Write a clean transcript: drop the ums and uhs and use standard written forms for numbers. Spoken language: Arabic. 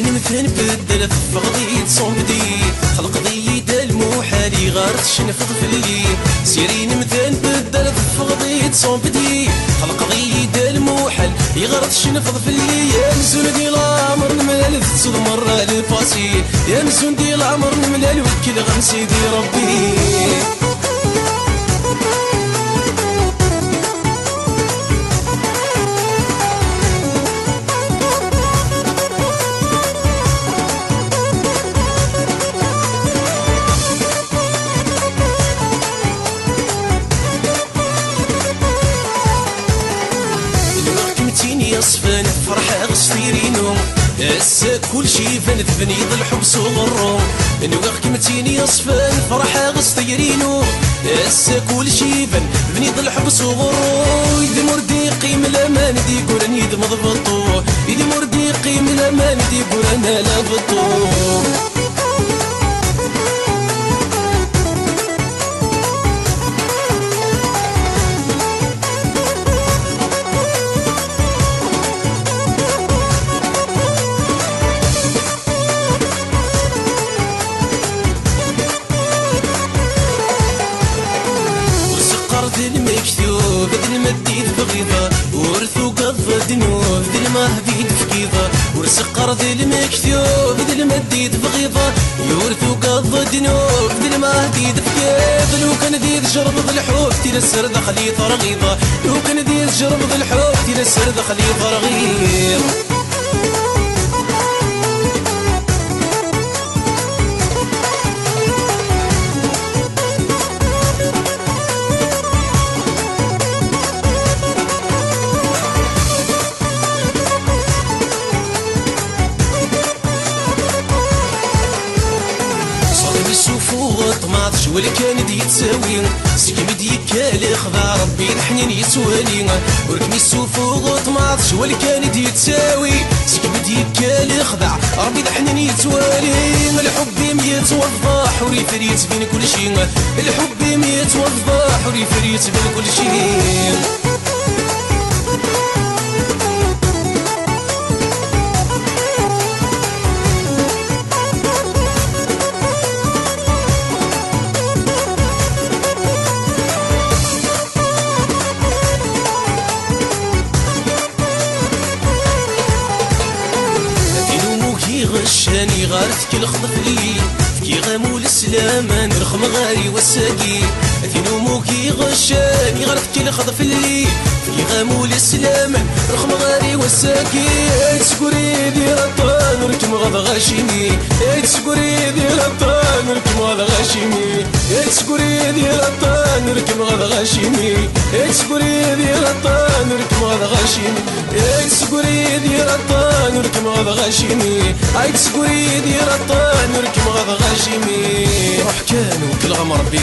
سيرين مثل بدل فغضي تصومدي خلق ضيد المحالي غارت شنفض في اللي سيرين مثل بدل فغضي تصومدي خلق ضيد المحال يغرت شنفض في اللي يا مزون دي العمر نملال تصد مرة الفاسي يا مزون دي العمر نملال وكل غمسي دي ربي يصفن فرحة غستيرينو هسا كل شي فند بنيض الحب صغرو نواغ كمتيني يصفن فرحة غستيرينو هسا كل شي فند بنيض الحب صغرو إذا مردي قيم الأمان دي يقول أني إذا مضبطو إذا مردي قيم الأمان دي يقول أنا لا بطو المكتوب بدل ما تديد بغيضة ورثو قض دنوب بدل ما هديد فكيضة ورث قرض المكتوب بدل ما تديد بغيضة يورثو قض دنوب بدل ما هديد فكيضة لو كان ديد جرب الحوب تيلا السرد خليطة رغيضة لو كان ديد جرب الحوب تيلا السرد خليطة رغيضة طماط شوال كان دي تساوي سكم ديك خضع ربي الحنين يسوالي وركمي السوفو طماط شوال كان دي تساوي سكم ديك خضع ربي الحنين يسوالي الحب يتوضح وريفريت بين كل شيء الحب يتوضح وريفريت بين كل شيء غشاني غارت كل خضف لي كي غامو السلام نرخم غاري والساقي ثينو موكي غشاني غارت كل خضف لي كي غامو السلام نرخم غاري والساقي تسكوري دي رطان نركم غض غاشيني تسكوري دي رطان نركم غض غاشيني تسكوري دي رطان نركم غض غاشيني تسكوري دي رطان نركم غض غاشيني تسكوري دي رطان نركم غض غاشيني تسكوري دي رطان نركم غض غاشيني روح كانوا كل غم ربي